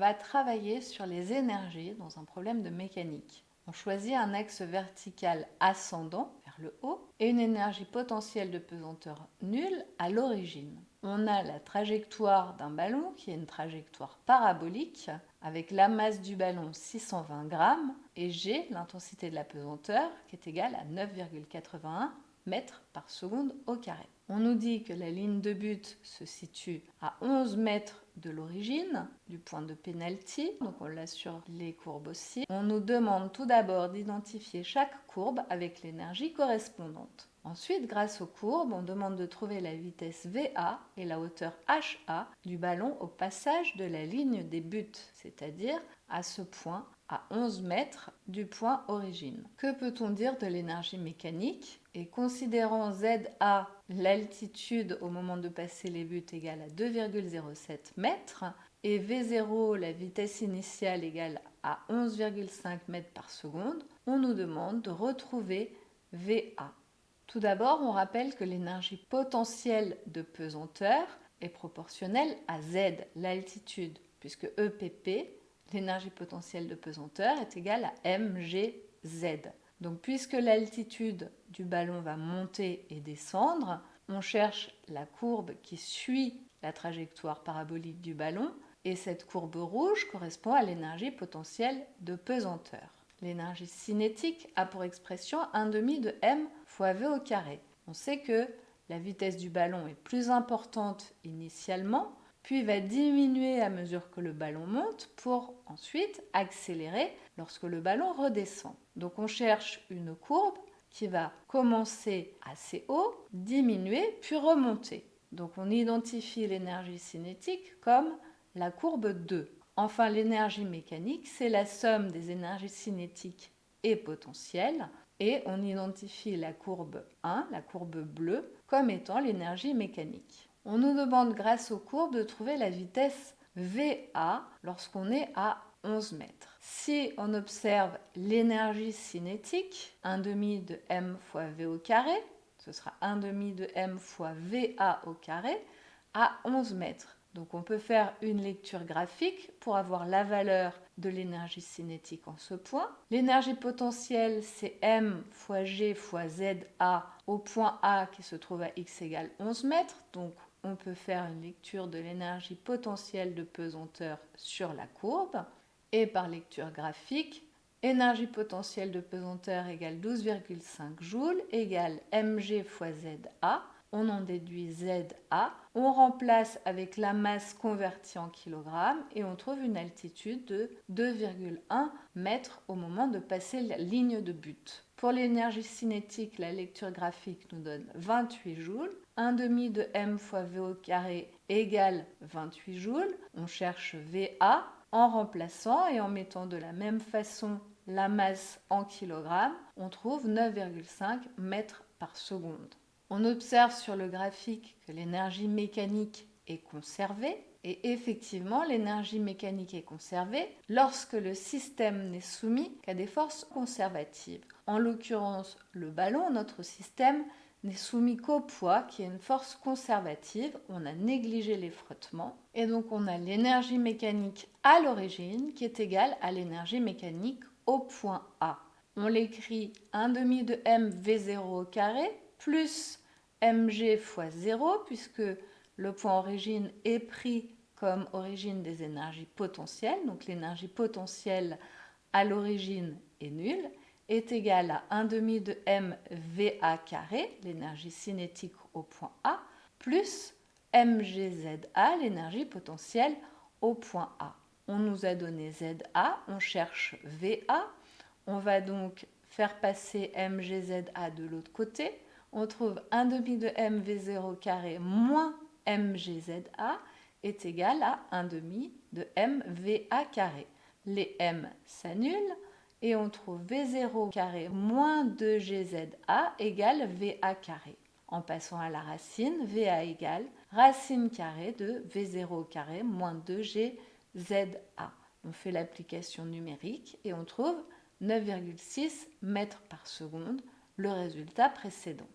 va travailler sur les énergies dans un problème de mécanique. On choisit un axe vertical ascendant vers le haut et une énergie potentielle de pesanteur nulle à l'origine. On a la trajectoire d'un ballon qui est une trajectoire parabolique avec la masse du ballon 620 grammes et G, l'intensité de la pesanteur, qui est égale à 9,81 mètres par seconde au carré. On nous dit que la ligne de but se situe à 11 mètres de l'origine, du point de pénalty, donc on l'a sur les courbes aussi. On nous demande tout d'abord d'identifier chaque courbe avec l'énergie correspondante. Ensuite, grâce aux courbes, on demande de trouver la vitesse VA et la hauteur HA du ballon au passage de la ligne des buts, c'est-à-dire à ce point à 11 mètres du point origine. Que peut-on dire de l'énergie mécanique? Et considérant ZA, l'altitude au moment de passer les buts égale à 2,07 mètres, et V0, la vitesse initiale égale à 11,5 mètres par seconde, on nous demande de retrouver VA. Tout d'abord, on rappelle que l'énergie potentielle de pesanteur est proportionnelle à Z, l'altitude, puisque EPP, l'énergie potentielle de pesanteur, est égale à mgz. Donc puisque l'altitude du ballon va monter et descendre, on cherche la courbe qui suit la trajectoire parabolique du ballon et cette courbe rouge correspond à l'énergie potentielle de pesanteur. L'énergie cinétique a pour expression 1/2 de m fois v au carré. On sait que la vitesse du ballon est plus importante initialement, puis va diminuer à mesure que le ballon monte pour ensuite accélérer lorsque le ballon redescend. Donc on cherche une courbe qui va commencer assez haut, diminuer, puis remonter. Donc on identifie l'énergie cinétique comme la courbe 2. Enfin, l'énergie mécanique, c'est la somme des énergies cinétiques et potentielles, et on identifie la courbe 1, la courbe bleue, comme étant l'énergie mécanique. On nous demande grâce aux courbes de trouver la vitesse VA lorsqu'on est à 11 mètres. Si on observe l'énergie cinétique, 1/2 de m fois v au carré, ce sera 1/2 de m fois VA au carré, à 11 mètres. Donc on peut faire une lecture graphique pour avoir la valeur de l'énergie cinétique en ce point. L'énergie potentielle, c'est m fois g fois za au point A qui se trouve à x égale 11 mètres. Donc on peut faire une lecture de l'énergie potentielle de pesanteur sur la courbe. Et par lecture graphique, énergie potentielle de pesanteur égale 12,5 joules égale mg fois za. On en déduit ZA, on remplace avec la masse convertie en kilogrammes et on trouve une altitude de 2,1 mètres au moment de passer la ligne de but. Pour l'énergie cinétique, la lecture graphique nous donne 28 joules. 1/2 de m fois v au carré égale 28 joules. On cherche VA en remplaçant et en mettant de la même façon la masse en kilogrammes. On trouve 9,5 mètres par seconde. On observe sur le graphique que l'énergie mécanique est conservée et effectivement l'énergie mécanique est conservée lorsque le système n'est soumis qu'à des forces conservatives. En l'occurrence, le ballon, notre système, n'est soumis qu'au poids qui est une force conservative. On a négligé les frottements et donc on a l'énergie mécanique à l'origine qui est égale à l'énergie mécanique au point A. On l'écrit 1/2 de mv0 au carré plus mg fois 0, puisque le point origine est pris comme origine des énergies potentielles, donc l'énergie potentielle à l'origine est nulle, est égale à 1/2 de mva carré, l'énergie cinétique au point A, plus mgza, l'énergie potentielle au point A. On nous a donné ZA, on cherche VA, on va donc faire passer mgza de l'autre côté. On trouve 1/2 de mv0 carré moins mgza est égal à 1/2 de mva carré. Les m s'annulent et on trouve v0 carré moins 2gza égale va carré. En passant à la racine, va égale racine carrée de v0 carré moins 2gza. On fait l'application numérique et on trouve 9,6 mètres par seconde, le résultat précédent.